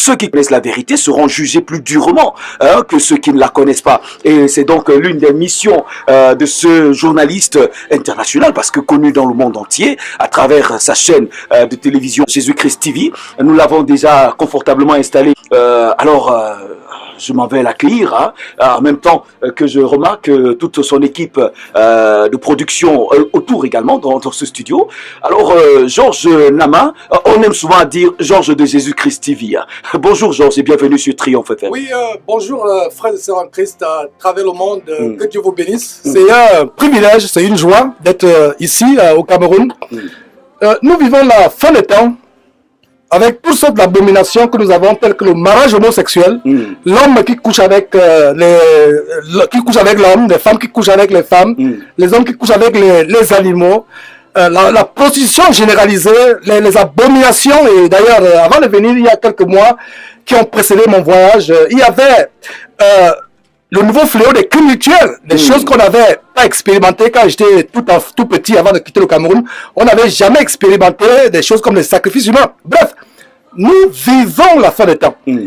ceux qui connaissent la vérité seront jugés plus durement que ceux qui ne la connaissent pas. Et c'est donc l'une des missions de ce journaliste international, parce que connu dans le monde entier, à travers sa chaîne de télévision Jésus-Christ TV. Nous l'avons déjà confortablement installé. Je m'en vais l'accueillir, en même temps que je remarque toute son équipe de production autour également dans ce studio. Alors, Georges Nama, on aime souvent dire Georges de Jésus-Christ TV. Bonjour Georges et bienvenue sur Triomphe FM. Oui, bonjour frères et sœurs en Christ à travers le monde, que Dieu vous bénisse. C'est un privilège, c'est une joie d'être ici au Cameroun. Nous vivons la fin des temps, avec toutes sortes d'abominations que nous avons, telles que le mariage homosexuel, l'homme qui couche avec l'homme, les femmes qui couchent avec les femmes, les hommes qui couchent avec les animaux, la prostitution généralisée, les abominations. Et d'ailleurs, avant de venir, il y a quelques mois qui ont précédé mon voyage, il y avait le nouveau fléau des crimes rituels, des choses qu'on n'avait pas expérimentées quand j'étais tout petit avant de quitter le Cameroun. On n'avait jamais expérimenté des choses comme les sacrifices humains. Bref, nous vivons la fin des temps. Et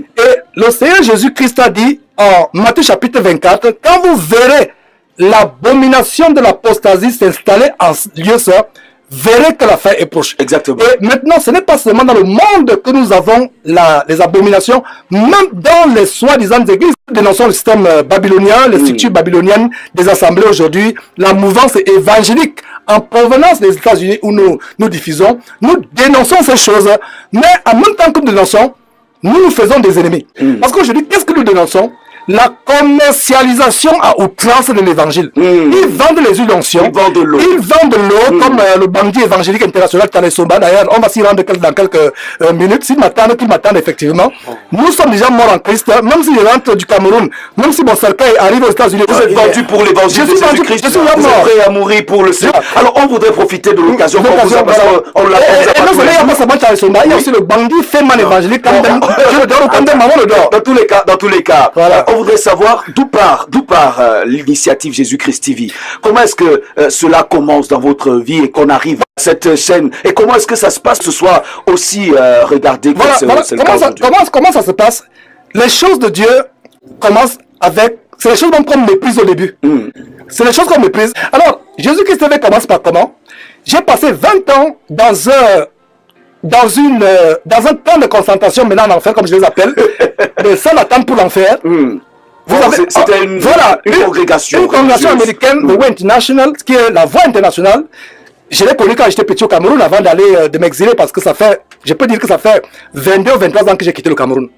le Seigneur Jésus-Christ a dit en Matthieu chapitre 24, quand vous verrez l'abomination de l'apostasie s'installer en lieu saint, verrez que la fin est proche. Exactement. Et maintenant, ce n'est pas seulement dans le monde que nous avons les abominations, même dans les soi-disant églises. Nous dénonçons le système babylonien, les structures babyloniennes des assemblées aujourd'hui, la mouvance évangélique en provenance des États-Unis où nous diffusons. Nous dénonçons ces choses, mais en même temps que nous dénonçons, nous faisons des ennemis. Parce qu'aujourd'hui, qu'est-ce que nous dénonçons? La commercialisation à outrance de l'évangile. Ils vendent les huiles d'onction. Ils vendent de l'eau. Ils vendent de l'eau, comme le bandit évangélique international Tane Somba. D'ailleurs, on va s'y rendre dans quelques minutes. S'ils m'attendent, qu'ils m'attendent effectivement. Nous sommes déjà morts en Christ. Même s'ils rentrent du Cameroun, même si mon cercueil arrive aux États-Unis. Vous êtes vendu pour l'évangile de Jésus-Christ. Je suis mort. Vous êtes prêt à mourir pour le Seigneur. Alors, on voudrait profiter de l'occasion qu'on vous a, parce qu'on l'a pas. Non, il y a pas seulement Tane Somba. Il y a aussi le bandit Féman évangélique. Je le dors ou quand maman le dort. Dans tous les cas, on voudrait savoir d'où part l'initiative Jésus-Christ TV. Comment est-ce que cela commence dans votre vie et qu'on arrive à cette chaîne? Et comment est-ce que ça se passe, que ce soit aussi regardé comme c'est le cas aujourd'hui? Comment ça se passe? Les choses de Dieu commencent avec... C'est les choses qu'on méprise au début. C'est les choses qu'on méprise. Alors, Jésus-Christ TV commence par comment? J'ai passé 20 ans dans un temps de concentration, maintenant en enfer, comme je les appelle, des salles d'attente pour l'enfer. C'était une congrégation. Une congrégation américaine, The Way International, qui est la Voix internationale. Je l'ai connue quand j'étais petit au Cameroun avant d'aller de m'exiler, parce que ça fait, je peux dire que ça fait 22 ou 23 ans que j'ai quitté le Cameroun.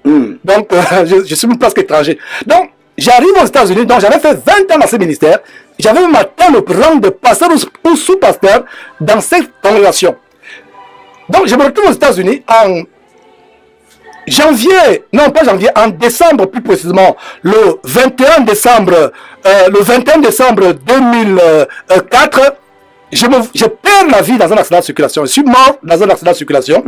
Donc, je suis presque étranger. Donc, j'arrive aux États-Unis, donc j'avais fait 20 ans dans ce ministère. J'avais même atteint le rang de pasteur ou sous-pasteur dans cette congrégation. Donc, je me retrouve aux États-Unis en en décembre plus précisément, le 21 décembre 2004, je perds la vie dans un accident de circulation. Je suis mort dans un accident de circulation.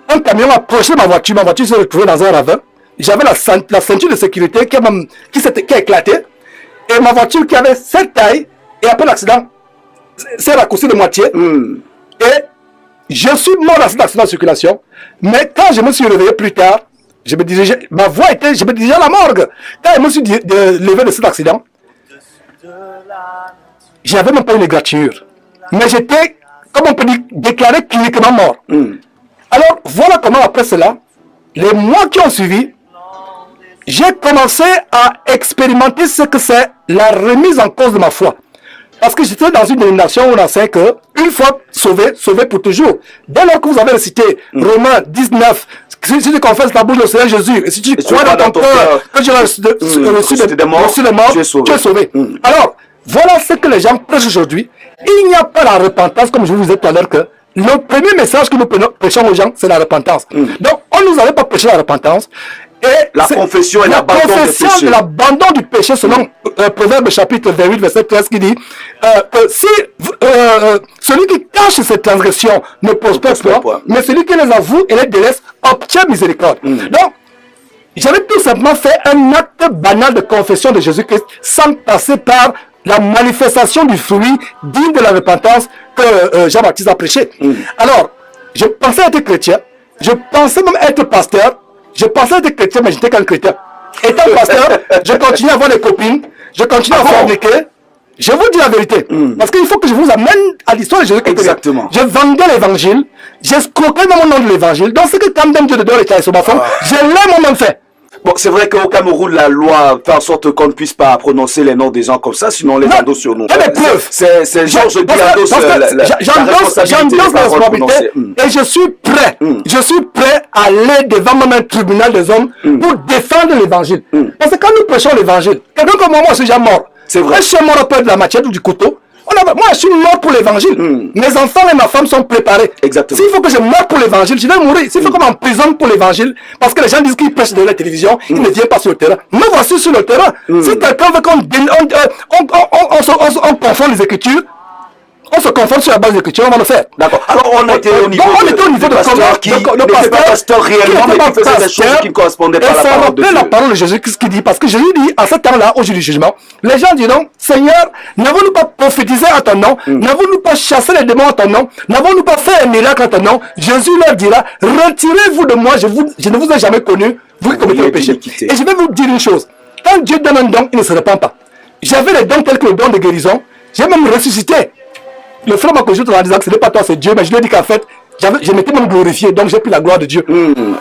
Un camion a approché ma voiture s'est retrouvée dans un ravin. J'avais la ceinture de sécurité qui a éclaté. Et ma voiture qui avait cette taille, et après l'accident, s'est raccourcie de moitié. Et je suis mort dans cet accident de circulation, mais quand je me suis réveillé plus tard, je me dirigeais à la morgue. Quand je me suis levé de cet accident, j'avais même pas une égratignure. Mais j'étais, comme on peut dire, déclaré cliniquement mort. Alors, voilà comment après cela, les mois qui ont suivi, j'ai commencé à expérimenter ce que c'est la remise en cause de ma foi. Parce que j'étais dans une dénomination où on enseigne que, une fois sauvé, sauvé pour toujours. Dès lors que vous avez récité Romains 19, si tu confesses la bouche du Seigneur Jésus, et si tu crois dans ton cœur que tu as reçu les morts, tu es sauvé. Alors, voilà ce que les gens prêchent aujourd'hui. Il n'y a pas la repentance, comme je vous disais tout à l'heure, que le premier message que nous prêchons aux gens, c'est la repentance. Donc, on ne nous avait pas prêché la repentance. Et la confession et l'abandon du péché, selon Proverbe chapitre 28, verset 13, qui dit que si celui qui cache ses transgressions ne prospère pas, mais celui qui les avoue et les délaisse obtient miséricorde. Donc, j'avais tout simplement fait un acte banal de confession de Jésus-Christ sans passer par la manifestation du fruit digne de la repentance que Jean-Baptiste a prêché. Alors, je pensais être chrétien, je pensais même être pasteur. Je pensais être chrétien, mais j'étais qu'un chrétien. Étant pasteur, je continue à avoir des copines, je continue à forniquer. Je vous dis la vérité. Parce qu'il faut que je vous amène à l'histoire de Jésus-Christ. Exactement. Je vendais l'évangile, j'escroquais dans mon nom de l'évangile. Donc, ce que quand même Dieu de dehors et sur ma femme, je l'ai moi-même fait. Bon, c'est vrai qu'au Cameroun, la loi fait en sorte qu'on ne puisse pas prononcer les noms des gens comme ça, sinon on les endosse sur nous. Il y a des preuves. C'est Georges qui endosse la responsabilité et je suis prêt. Je suis prêt à aller devant même un tribunal des hommes pour défendre l'évangile. Parce que quand nous prêchons l'évangile, quelqu'un comme moi, je suis déjà mort. C'est vrai. Je suis mort au peu de la machette ou du couteau. Moi, je suis mort pour l'évangile. Mes enfants et ma femme sont préparés. Exactement. S'il faut que je meure pour l'évangile, je vais mourir. S'il faut qu'on m'emprisonne pour l'évangile, parce que les gens disent qu'ils prêchent de la télévision, ils ne viennent pas sur le terrain. Me voici sur le terrain. Si quelqu'un veut qu'on confond les Écritures, on se confond sur la base des Écritures, on va le faire. D'accord. Alors on était au niveau de pasteur qui n'était pas pasteur réellement, mais qui faisait des choses qui ne correspondaient pas à la parole de Dieu. la parole de Jésus, qu'est-ce qu'il dit? Parce que Jésus dit, à ce temps-là, au jour du jugement, les gens diront, Seigneur, n'avons-nous pas prophétisé à ton nom? N'avons-nous pas chassé les démons à ton nom? N'avons-nous pas fait un miracle à ton nom? Jésus leur dira, retirez-vous de moi, je ne vous ai jamais connu, vous qui commettez le péché. Et je vais vous dire une chose, quand Dieu donne un don, il ne se répand pas. J'avais les dons tels que le don de guérison, j'ai même ressuscité. Le frère m'a connu en disant que ce n'est pas toi, c'est Dieu, mais je lui ai dit qu'en fait, je m'étais même glorifié, donc j'ai pris la gloire de Dieu.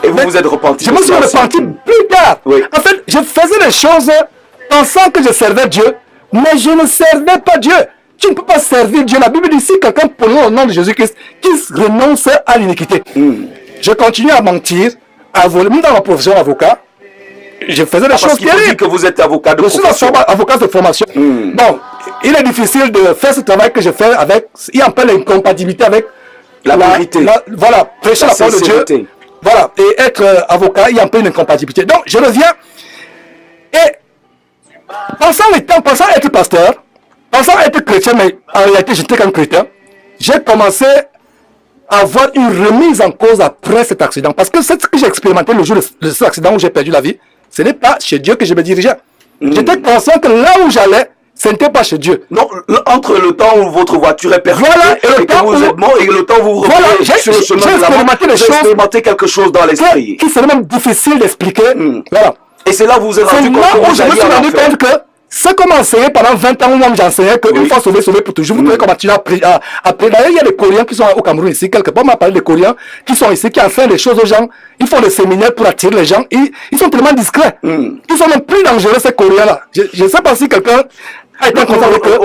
Et vous vous êtes repenti. Je me suis repenti plus tard. En fait, je faisais les choses pensant que je servais Dieu, mais je ne servais pas Dieu. Tu ne peux pas servir Dieu. La Bible dit, si quelqu'un prononce le nom de Jésus-Christ, qu'il renonce à l'iniquité. Je continue à mentir, à voler, même dans ma profession d'avocat. Je faisais des choses terribles. Que vous êtes avocat de profession. Je suis avocat de formation. Bon, il est difficile de faire ce travail que je fais avec, il y a un peu l'incompatibilité avec la vérité. Voilà, prêcher la parole de Dieu. Voilà, et être avocat, il y a un peu une incompatibilité. Donc, je reviens et pensant être pasteur, pensant être chrétien, mais en réalité, j'étais qu'un chrétien, j'ai commencé à avoir une remise en cause après cet accident. Parce que c'est ce que j'ai expérimenté le jour de cet accident où j'ai perdu la vie. Ce n'est pas chez Dieu que je me dirigeais. J'étais conscient que là où j'allais, ce n'était pas chez Dieu. Non, entre le temps où votre voiture est perdue et que vous êtes mort et le temps où vous revenez sur le chemin de la mort, j'ai expérimenté quelque chose dans l'esprit. Qui serait même difficile d'expliquer. Voilà. Et c'est là où vous vous êtes rendu compte que je me suis rendu compte que c'est comme enseigner pendant 20 ans où moi j'enseignais qu'une fois sauvé, sauvé pour toujours. Vous pouvez continuer à prier. D'ailleurs, il y a des Coréens qui sont au Cameroun ici, quelque part, on m'a parlé des Coréens qui sont ici, qui enseignent des choses aux gens. Ils font des séminaires pour attirer les gens. Ils sont tellement discrets. Ils sont même plus dangereux, ces Coréens-là. Je ne sais pas si quelqu'un a été en contact avec eux.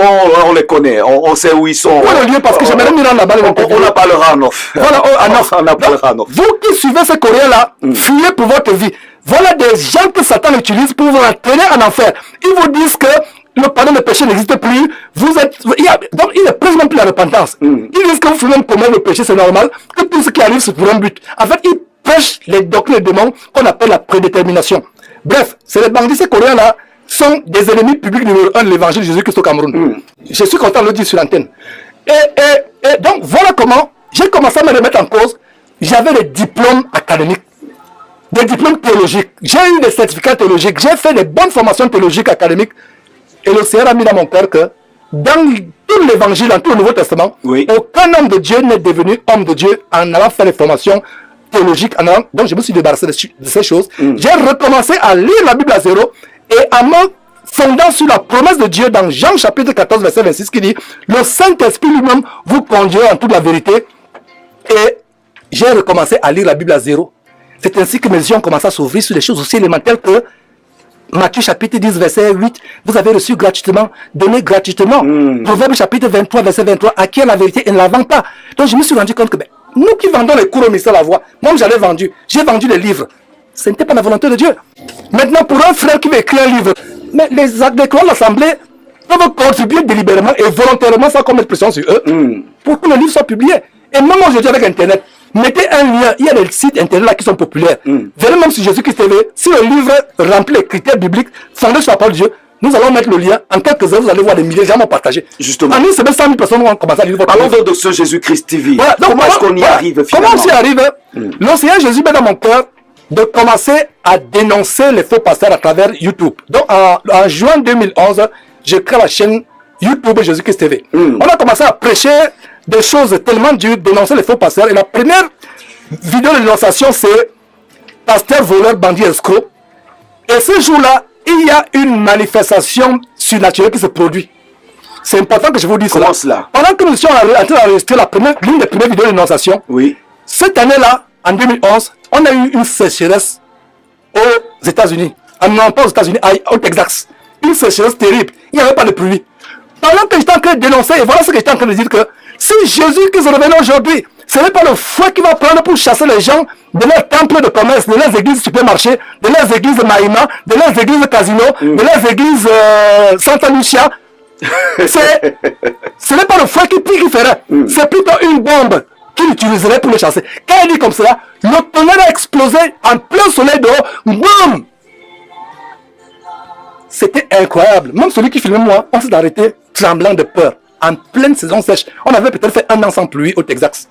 On les connaît, on sait où ils sont. Où est le lieu? Parce que j'aimerais me rendre là-bas. On en parlera en off. Voilà, en off. Vous qui suivez ces Coréens-là, fuyez pour votre vie. Voilà des gens que Satan utilise pour vous entraîner en enfer. Ils vous disent que le pardon de péché n'existe plus. Donc, il n'est presque même plus la repentance. Ils disent que vous faites même commettre le péché, c'est normal. Que tout ce qui arrive, c'est pour un but. En fait, ils prêchent les doctrines des démons qu'on appelle la prédétermination. Bref, c'est les bandits, ces Coréens-là, sont des ennemis publics numéro 1 de l'évangile de Jésus-Christ au Cameroun. Je suis content de le dire sur l'antenne. Et donc, voilà comment j'ai commencé à me remettre en cause. J'avais des diplômes académiques, des diplômes théologiques. J'ai eu des certificats théologiques. J'ai fait des bonnes formations théologiques académiques. Et le Seigneur a mis dans mon cœur que dans tout l'évangile, dans tout le Nouveau Testament, aucun homme de Dieu n'est devenu homme de Dieu en allant faire les formations théologiques. Donc je me suis débarrassé de ces choses. J'ai recommencé à lire la Bible à zéro et en me fondant sur la promesse de Dieu dans Jean chapitre 14, verset 26 qui dit « Le Saint-Esprit lui-même vous conduira en toute la vérité. » Et j'ai recommencé à lire la Bible à zéro. C'est ainsi que mes yeux ont commencé à s'ouvrir sur des choses aussi élémentaires que Matthieu chapitre 10, verset 8, vous avez reçu gratuitement, donné gratuitement. Proverbe chapitre 23, verset 23, acquiert la vérité et ne la vend pas. Donc je me suis rendu compte que nous qui vendons les cours au ministère de la Voix, moi j'avais vendu, j'ai vendu des livres. Ce n'était pas la volonté de Dieu. Maintenant, pour un frère qui veut écrire un livre, mais les actes de l'Assemblée peuvent contribuer délibérément et volontairement sans qu'on mette pression sur eux pour que le livre soit publié. Et même aujourd'hui avec Internet, mettez un lien, il y a des sites internet là qui sont populaires. Venez même sur Jésus-Christ TV, si le livre remplit les critères bibliques fondés sur la parole de Dieu, nous allons mettre le lien. En quelques heures, vous allez voir des milliers de gens vont partager. Justement. En une semaine, 100 000 personnes vont commencer à lire votre livre. Parlons de ce Jésus-Christ TV. Voilà. Donc, comment est-ce qu'on y arrive finalement? Comment on s'y arrive? Le Seigneur Jésus met dans mon cœur de commencer à dénoncer les faux pasteurs à travers YouTube. Donc en juin 2011, j'ai créé la chaîne YouTube Jésus-Christ TV. On a commencé à prêcher des choses tellement dures, dénoncer les faux pasteurs. Et la première vidéo de dénonciation, c'est pasteur, voleur, bandit, escroc. Et ce jour-là, il y a une manifestation surnaturelle qui se produit. C'est important que je vous dise cela. Cela. Pendant que nous sommes en train d'enregistrer l'une des premières vidéos d'énonciation, oui. Cette année-là, en 2011, on a eu une sécheresse aux États-Unis. Non, pas aux États-Unis, au Texas. Une sécheresse terrible. Il n'y avait pas de pluie. Pendant que j'étais en train de dénoncer, et voilà ce que j'étais en train de dire, que si Jésus qui se révèle aujourd'hui, ce n'est pas le fouet qui va prendre pour chasser les gens de leurs temples de commerce, de leurs églises supermarchés, de leurs églises Maïma, de leurs églises Casino, de leurs églises Santa Lucia. Ce n'est pas le fouet qui ferait. C'est plutôt une bombe qu'il utiliserait pour les chasser. Quand il dit comme cela, le tonnerre a explosé en plein soleil dehors. Boum! C'était incroyable. Même celui qui filmait moi, on s'est arrêté tremblant de peur. En pleine saison sèche. On avait peut-être fait un an sans pluie au Texas.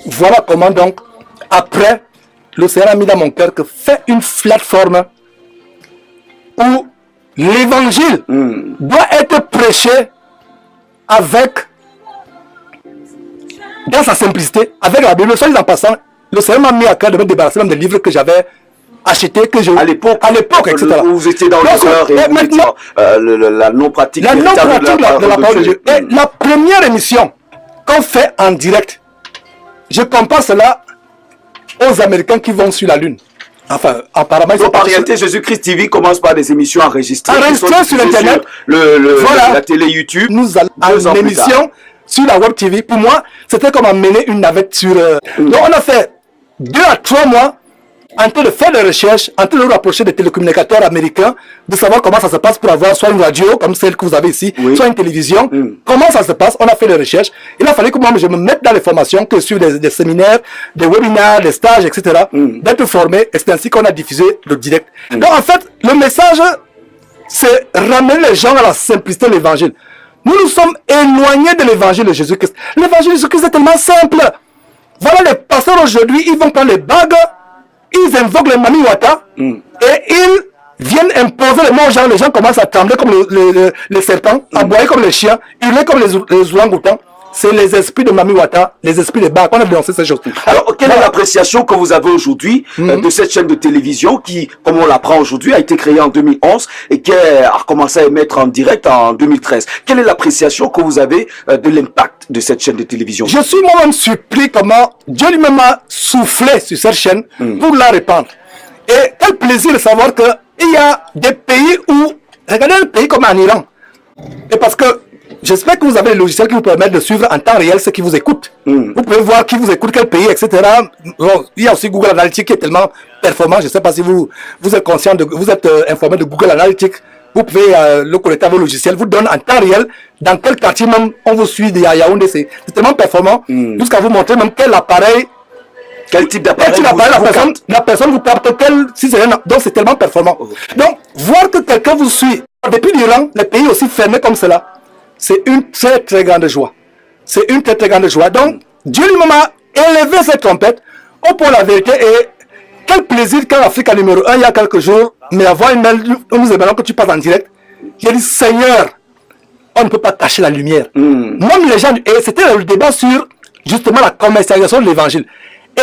Voilà comment donc, après, le Seigneur a mis dans mon cœur que fait une plateforme où l'évangile doit être prêché avec, dans sa simplicité, avec la Bible. Soit en passant, le Seigneur m'a mis à cœur de me débarrasser même des livres que j'avais achetés, que j'ai à l'époque, etc. Où vous étiez dans l'erreur et maintenant, la non-pratique de la parole de Dieu. Et la première émission qu'on fait en direct, je compare cela aux Américains qui vont sur la Lune. Enfin, apparemment, ils sont en réalité, Jésus-Christ TV commence par des émissions enregistrées. Enregistrées sur Internet. Voilà. La télé YouTube. Nous allons en émission sur la Web TV. Pour moi, c'était comme amener une navette sur... Donc, on a fait 2 à 3 mois en train de faire des recherches, en train de nous rapprocher des télécommunicateurs américains, de savoir comment ça se passe pour avoir soit une radio, comme celle que vous avez ici, soit une télévision. Comment ça se passe? On a fait des recherches. Il a fallu que moi, je me mette dans les formations, que sur des séminaires, des webinaires, des stages, etc. D'être formé. Et c'est ainsi qu'on a diffusé le direct. Donc, en fait, le message, c'est ramener les gens à la simplicité de l'évangile. Nous nous sommes éloignés de l'évangile de Jésus-Christ. L'évangile de Jésus-Christ est tellement simple. Voilà, les pasteurs aujourd'hui, ils vont prendre les bagues, ils invoquent les Mami Wata et ils viennent imposer les mots aux gens. Les gens commencent à trembler comme les serpents, à aboyer comme les chiens, hurler comme les ouang-outans. C'est les esprits de Mami Wata, les esprits de Bac. On a dénoncé ces choses. Alors, quelle est l'appréciation que vous avez aujourd'hui de cette chaîne de télévision qui, comme on l'apprend aujourd'hui, a été créée en 2011 et qui a commencé à émettre en direct en 2013? Quelle est l'appréciation que vous avez de l'impact de cette chaîne de télévision? Je suis moi-même surpris comment Dieu lui-même a soufflé sur cette chaîne pour la répandre. Et quel plaisir de savoir qu'il y a des pays où... Regardez un pays comme en Iran. Et parce que j'espère que vous avez les logiciels qui vous permettent de suivre en temps réel ceux qui vous écoutent. Vous pouvez voir qui vous écoute, quel pays, etc. Bon, il y a aussi Google Analytics qui est tellement performant. Je ne sais pas si vous êtes conscient, vous êtes informé de Google Analytics. Vous pouvez le connecter à vos logiciels, vous donne en temps réel dans quel quartier même on vous suit de Yaoundé. C'est tellement performant jusqu'à vous montrer même quel appareil, quel type d'appareil la personne vous capte, donc c'est tellement performant. Donc, voir que quelqu'un vous suit depuis l'Iran, les pays aussi fermés comme cela, c'est une très très grande joie. C'est une très très grande joie. Donc, Dieu lui-même a élevé cette trompette pour la vérité. Et quel plaisir quand Africa numéro 1, il y a quelques jours, mais avoir une mail, nous aimons que tu passes en direct. J'ai dit, Seigneur, on ne peut pas cacher la lumière. Même les gens, et c'était le débat sur justement la commercialisation de l'évangile.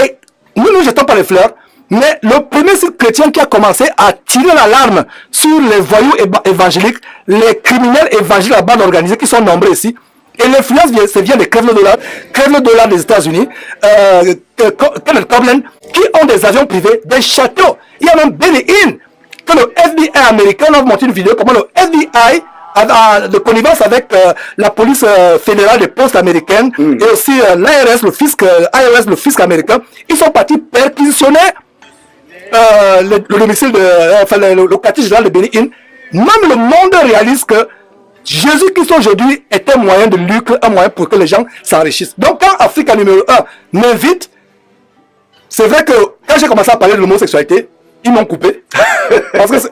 Et nous ne jetons pas les fleurs, mais le premier site chrétien qui a commencé à tirer l'alarme sur les voyous évangéliques, les criminels évangéliques, la bande organisée qui sont nombreux ici, et l'influence vient des Crève le dollar des États-Unis, Kenneth Copeland, qui ont des avions privés, des châteaux. Il y a même Benny Hinn, que le FBI américain, on a montré une vidéo comment le FBI de connivence avec la police fédérale des postes américaines et aussi l'IRS, le fisc américain, ils sont partis perquisitionner le domicile le quartier général de Benny Hinn. Même le monde réalise que Jésus-Christ aujourd'hui est un moyen de lucre, un moyen pour que les gens s'enrichissent. Donc quand Africa numéro 1 m'invite, c'est vrai que quand j'ai commencé à parler de l'homosexualité, ils m'ont coupé. Parce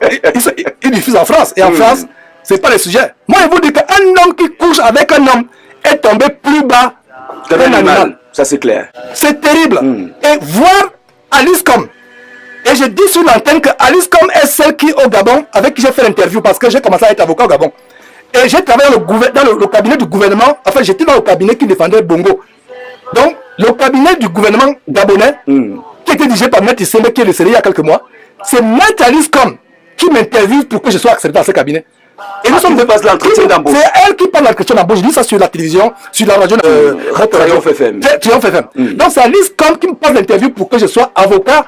qu'ils diffusent en France. Et en France, c'est pas le sujet. Moi, je vous dis qu'un homme qui couche avec un homme est tombé plus bas qu'un animal. Ça, c'est clair. C'est terrible. Et voir Alice Com. Et je dis sur l'antenne que Alice Com est celle qui, au Gabon, avec qui j'ai fait l'interview, parce que j'ai commencé à être avocat au Gabon. Et j'ai travaillé dans le cabinet du gouvernement. Enfin, j'étais dans le cabinet qui défendait Bongo. Donc, le cabinet du gouvernement gabonais, qui a été dirigé par Maître Issembe, qui est décédé il y a quelques mois. C'est Maître Alice Com qui m'interviewe pour que je sois accepté dans ce cabinet. Et nous sommes de l'entretien d'embauche. C'est elle qui parle de l'entretien d'embauche. Je dis ça sur la télévision, sur la radio Triomphe FM. Triomphe FM. Donc c'est Alice Com qui me passe l'interview pour que je sois avocat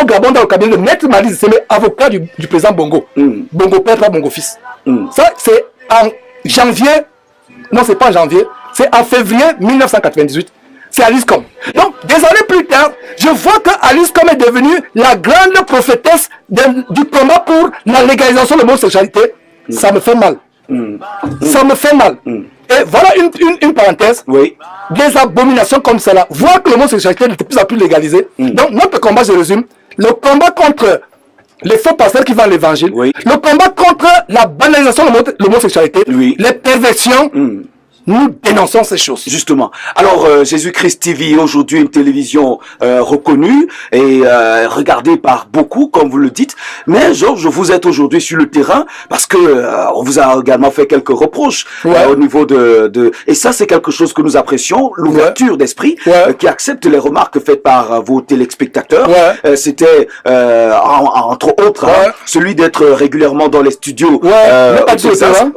au Gabon dans le cabinet de Maître Alice Issembe, avocat du président Bongo. Bongo père, pas Bongo fils. Ça, c'est en janvier. Non, c'est pas en janvier. C'est en février 1998. C'est Alice Com. Donc, des années plus tard, je vois que Alice Com est devenue la grande prophétesse du combat pour la légalisation de l'homosexualité. Ça me fait mal. Ça me fait mal. Et voilà une parenthèse. Oui. Des abominations comme cela. Voir que l'homosexualité est de plus en plus légalisée. Donc, notre combat, je résume, le combat contre les faux pasteurs qui vendent l'évangile, le combat contre la banalisation de l'homosexualité, les perversions, nous dénonçons ces choses. Justement. Alors, Jésus-Christ TV, aujourd'hui une télévision reconnue et regardée par beaucoup, comme vous le dites. Mais Georges, vous êtes aujourd'hui sur le terrain parce que on vous a également fait quelques reproches au niveau Et ça, c'est quelque chose que nous apprécions, l'ouverture d'esprit qui accepte les remarques faites par vos téléspectateurs. C'était, entre autres, celui d'être régulièrement dans les studios.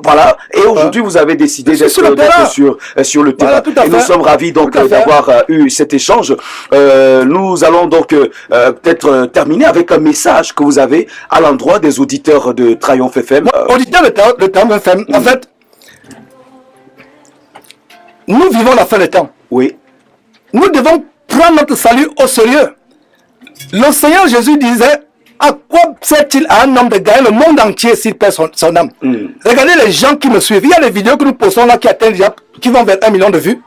Voilà. Et aujourd'hui, vous avez décidé d'être sur le terrain. Et nous sommes ravis donc d'avoir eu cet échange. Nous allons donc peut-être terminer avec un message que vous avez à l'endroit des auditeurs de Triomphe FM. Auditeurs de Triomphe FM, en fait, nous vivons la fin des temps. Oui. Nous devons prendre notre salut au sérieux. Le Seigneur Jésus disait: à quoi sert-il à un homme de gagner le monde entier s'il perd son âme? Regardez les gens qui me suivent. Il y a des vidéos que nous postons là qui vont vers 1 million de vues.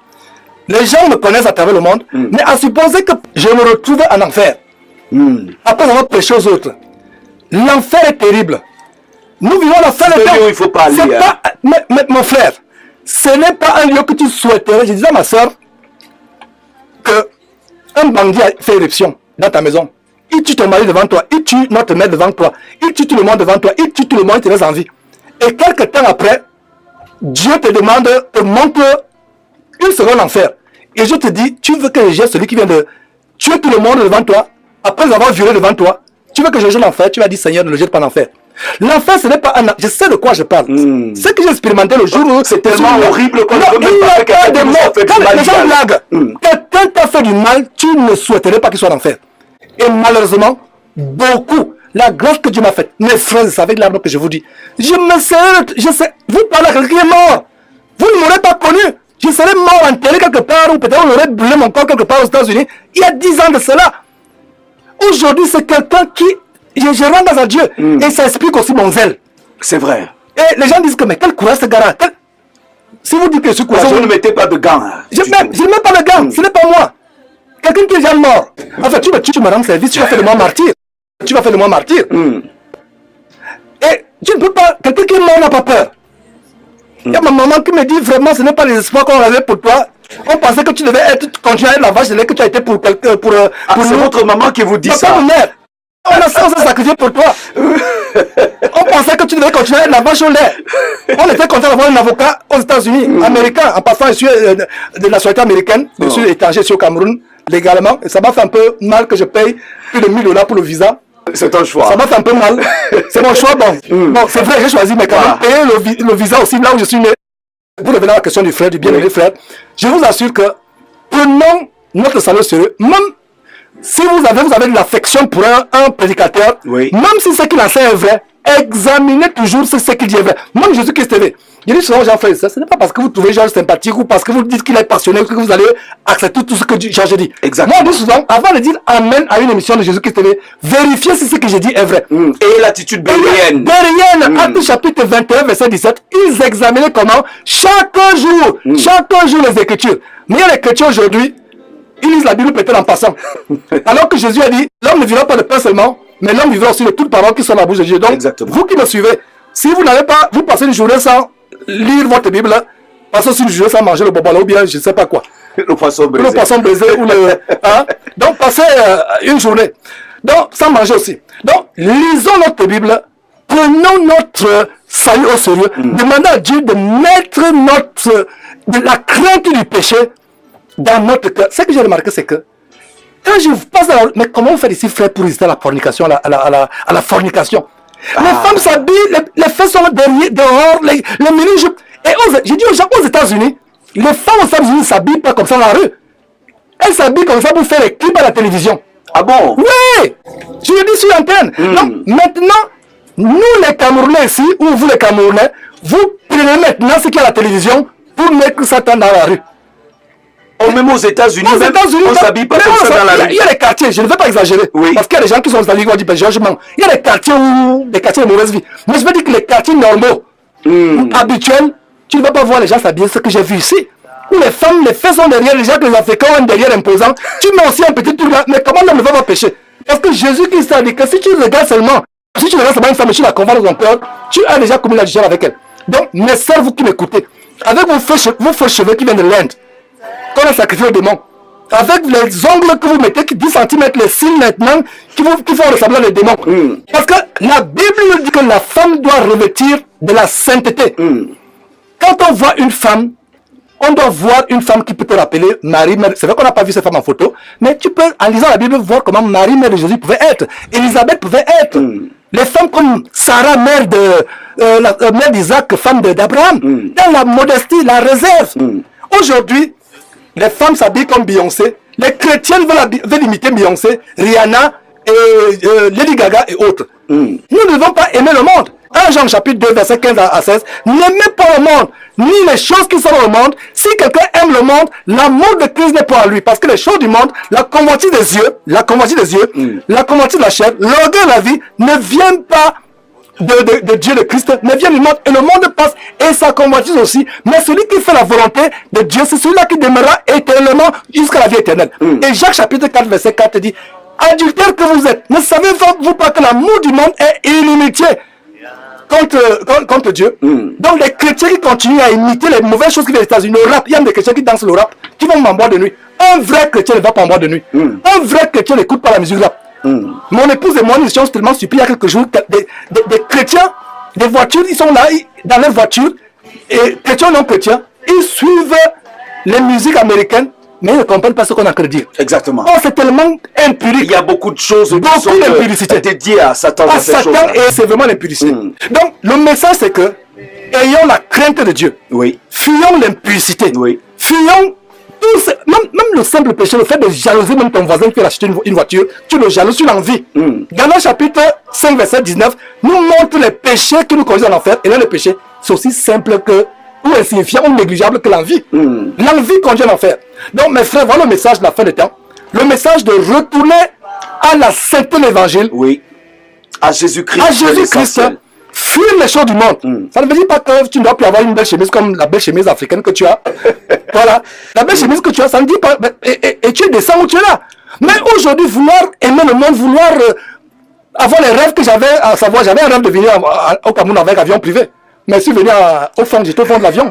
Les gens me connaissent à travers le monde. Mais à supposer que je me retrouve en enfer, après avoir prêché aux autres, l'enfer est terrible. Nous vivons la fin de temps. Il faut pas aller. Mais mon frère, ce n'est pas un lieu que tu souhaiterais. Je disais à ma soeur que un bandit a fait éruption dans ta maison. Il tue ton mari devant toi, il tue notre mère devant toi, il tue tout le monde devant toi, il tue tout le monde, il te laisse en vie. Et quelques temps après, Dieu te demande, te montre une seconde enfer. Et je te dis, tu veux que je jette celui qui vient de tuer tout le monde devant toi, après avoir violé devant toi, tu veux que je jette l'enfer, tu vas dire Seigneur, ne le jette pas l'enfer. L'enfer, ce n'est pas un... Je sais de quoi je parle. Ce que j'ai expérimenté le jour où... C'est tellement horrible qu'on ne peut pas faire des mots. Quand les gens blaguent, quelqu'un t'a fait du mal, tu ne souhaiterais pas qu'il soit en enfer. Et malheureusement, beaucoup, la grâce que Dieu m'a faite, mes frères, c'est avec l'arme que je vous dis, je sais, vous parlez à quelqu'un qui est mort, vous ne m'aurez pas connu, je serais mort enterré quelque part, ou peut-être on aurait brûlé mon corps quelque part aux États-Unis, il y a 10 ans de cela. Aujourd'hui, c'est quelqu'un qui, je rends grâce à Dieu, et ça explique aussi mon zèle. C'est vrai. Et les gens disent que, mais quel courage ce gars-là, si vous dites que je suis courageux, vous ne mettez pas de gants. Je ne mets pas de gants, ce n'est pas moi. Quelqu'un qui est déjà mort. Enfin, tu me rends service, tu vas faire de moi martyr. Tu vas faire de moi martyr. Et tu ne peux pas... Quelqu'un qui est mort n'a pas peur. Il y a ma maman qui me dit vraiment, ce n'est pas les espoirs qu'on avait pour toi. On pensait que tu devais continuer à être la vache de lait que tu as été pour quelqu'un. C'est votre maman qui vous dit ça. Pas ma mère. On a sans sacrifié pour toi. On pensait que tu devais continuer à être la vache au lait. On était content d'avoir un avocat aux États-Unis, américain, en passant issu de la société américaine, je suis étranger ici au Cameroun, légalement. Et ça m'a fait un peu mal que je paye plus de 1000 $ pour le visa. C'est ton choix. Ça m'a fait un peu mal. C'est mon choix, bon. Bon, c'est vrai, j'ai choisi, mais quand même, payer le visa aussi, là où je suis né. Pour revenir à la question du frère, du bien-aimé frère, je vous assure que prenons notre salut sérieux. Même si vous avez de l'affection pour un prédicateur, même si ce qu'il enseigne est vrai, examinez toujours ce qu'il dit est vrai. Même Jésus-Christ TV. Je dis souvent, Jean-Frère, ce n'est pas parce que vous trouvez Georges sympathique ou parce que vous dites qu'il est passionné que vous allez accepter tout ce que Georges dit. Exactement. Moi, je dis souvent, avant de dire Amen à une émission de Jésus-Christ TV, vérifiez si ce que j'ai dit est vrai. Et l'attitude béréenne. Béréenne, Actes chapitre 21, verset 17, ils examinaient comment chaque jour les Écritures. Mais il y a les chrétiens aujourd'hui, ils lisent la Bible peut-être en passant. Alors que Jésus a dit, l'homme ne vivra pas de pain seulement, mais l'homme vivra aussi de toute parole qui sont dans la bouche de Dieu. Donc, vous qui me suivez, si vous n'avez pas, vous passez une journée sans lire votre Bible, passez aussi une journée sans manger le bobala ou bien je ne sais pas quoi. Le poisson brisé. Le poisson brisé ou le... Hein? Donc, passez une journée. Donc, sans manger aussi. Donc, lisons notre Bible, prenons notre salut au sérieux, demandons à Dieu de mettre de la crainte du péché dans notre cœur. Ce que j'ai remarqué, c'est que Quand je passe mais comment on fait ici, frère, pour résister à la fornication, à la fornication? Les femmes s'habillent, les fesses sont derrière, dehors, les mini-jupes. Et j'ai dit aux gens, aux États-Unis, les femmes aux États-Unis ne s'habillent pas comme ça dans la rue. Elles s'habillent comme ça pour faire les clips à la télévision. Ah bon? Oui! Je le dis sur l'antenne. Donc, maintenant, nous les Camerounais ici, ou vous les Camerounais, vous prenez maintenant ce qu'il y a à la télévision pour mettre ça dans la rue. Même aux États-Unis, on s'habille pas comme ça dans la rue. Il y a des quartiers, je ne veux pas exagérer. Oui. Parce qu'il y a des gens qui sont installés, qui vont dire, ben, je mens. Il y a des quartiers de mauvaise vie. Mais je veux dire que les quartiers normaux, habituels, tu ne vas pas voir les gens s'habiller, ce que j'ai vu ici. Où les femmes, les fesses sont derrière, les gens que les Africains ont derrière imposant. Tu mets aussi un petit truc là, mais comment l'homme ne va pas pécher? Parce que Jésus-Christ a dit que si tu regardes seulement, une femme et tu la convoites dans ton cœur, tu as déjà commis l'adultère avec elle. Donc, mes sœurs, vous qui m'écoutez, avec vos faux cheveux qui viennent de l'Inde, qu'on a sacrifié au démon, avec les ongles que vous mettez, qui 10 cm, les cils maintenant, qui font ressembler les démons. Parce que la Bible nous dit que la femme doit revêtir de la sainteté. Quand on voit une femme, on doit voir une femme qui peut te rappeler Marie, mère. C'est vrai qu'on n'a pas vu cette femme en photo, mais tu peux, en lisant la Bible, voir comment Marie, mère de Jésus, pouvait être. Élisabeth pouvait être. Les femmes comme Sarah, mère d'Isaac, femme d'Abraham. Dans la modestie, la réserve. Aujourd'hui, les femmes s'habillent comme Beyoncé. Les chrétiennes veulent imiter Beyoncé, Rihanna, Lady Gaga et autres. Nous ne devons pas aimer le monde. 1 Jean chapitre 2 verset 15 à 16. N'aimez pas le monde, ni les choses qui sont dans le monde. Si quelqu'un aime le monde, l'amour de Christ n'est pas à lui. Parce que les choses du monde, la convoitise des yeux, la convoitise de la chair, l'orgueil de la vie ne viennent pas de Dieu, de Christ, mais vient du monde. Et le monde passe et ça convoitise aussi. Mais celui qui fait la volonté de Dieu, c'est celui-là qui demeurera éternellement jusqu'à la vie éternelle. Et Jacques chapitre 4 verset 4 dit, adultère que vous êtes, ne savez-vous pas que l'amour du monde est inimitié contre Dieu? Donc les chrétiens qui continuent à imiter les mauvaises choses qui viennent des États-Unis, le rap, il y a des chrétiens qui dansent le rap, qui vont en boîte de nuit. Un vrai chrétien ne va pas en boîte de nuit. Un vrai chrétien n'écoute pas la musique rap. Mon épouse et moi, nous étions tellement stupides il y a quelques jours, des chrétiens, des voitures, ils sont là, dans leur voiture, et chrétiens non chrétiens, ils suivent les musiques américaines, mais ils ne comprennent pas ce qu'on a à dire. Exactement. Oh, c'est tellement impurique. Il y a beaucoup de choses qui sont dédiées à Satan. À Satan, et c'est vraiment l'impurité. Donc, le message, c'est que, ayons la crainte de Dieu. Oui. Fuyons l'impudicité. Oui. Fuyons même le simple péché, le fait de jalouser même ton voisin qui a acheté une voiture, tu le jalouses, tu l'envies. Dans le chapitre 5, verset 19, nous montre les péchés qui nous conduisent à l'enfer. Et là, le péché, c'est aussi simple que, ou insignifiant, ou négligeable que l'envie. L'envie conduit à l'enfer. Donc, mes frères, voilà le message de la fin des temps. Le message de retourner à la sainteté de l'évangile. Oui. À Jésus-Christ. À Jésus-Christ. Fuir les choses du monde. Ça ne veut dire pas que tu ne dois plus avoir une belle chemise comme la belle chemise africaine que tu as. Voilà. La belle chemise que tu as, ça ne dit pas. Et tu descends où tu es là. Mais aujourd'hui, vouloir aimer le monde, vouloir avoir les rêves que j'avais, à savoir, j'avais un rêve de venir au Cameroun avec avion privé. Mais si venir au fond, j'étais au fond de l'avion.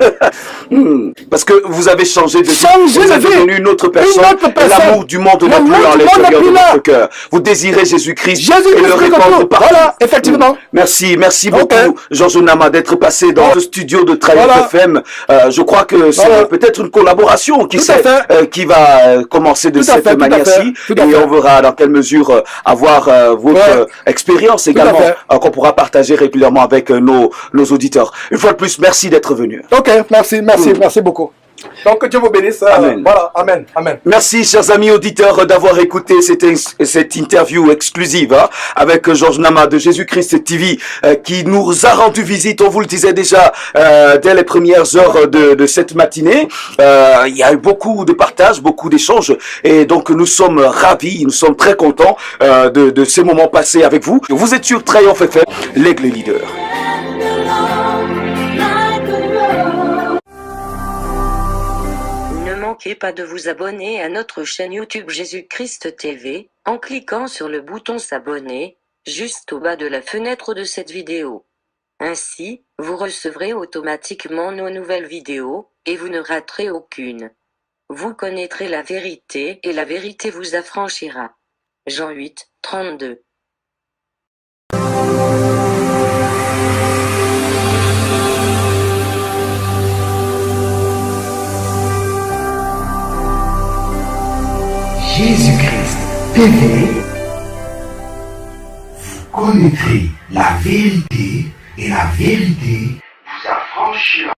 Parce que vous avez changé de vie. Vous avez devenu une autre personne. Et l'amour du monde n'est plus en l'intérieur de votre cœur. Vous désirez Jésus-Christ et le répandre partout. Voilà, effectivement. Merci beaucoup, Georges Nama, d'être passé dans le studio de Triumph FM. Je crois que c'est peut-être une collaboration qui va commencer de cette manière-ci. Et on verra dans quelle mesure avoir votre expérience également qu'on pourra partager régulièrement avec nos auditeurs. Une fois de plus, merci d'être venu. Ok, merci beaucoup. Donc que Dieu vous bénisse. Amen. Voilà, amen, amen. Merci, chers amis auditeurs, d'avoir écouté cette interview exclusive avec Georges Nama de Jésus-Christ TV qui nous a rendu visite. On vous le disait déjà dès les premières heures de cette matinée. Il y a eu beaucoup de partages, beaucoup d'échanges, et donc nous sommes ravis, nous sommes très contents de ces moments passés avec vous. Vous êtes sur Triumph FM, l'Aigle Leader. Ne manquez pas de vous abonner à notre chaîne YouTube Jésus-Christ TV, en cliquant sur le bouton s'abonner, juste au bas de la fenêtre de cette vidéo. Ainsi, vous recevrez automatiquement nos nouvelles vidéos, et vous ne raterez aucune. Vous connaîtrez la vérité, et la vérité vous affranchira. Jean 8, 32. Jésus-Christ. TV, vous connaîtrez la vérité et la vérité vous affranchira.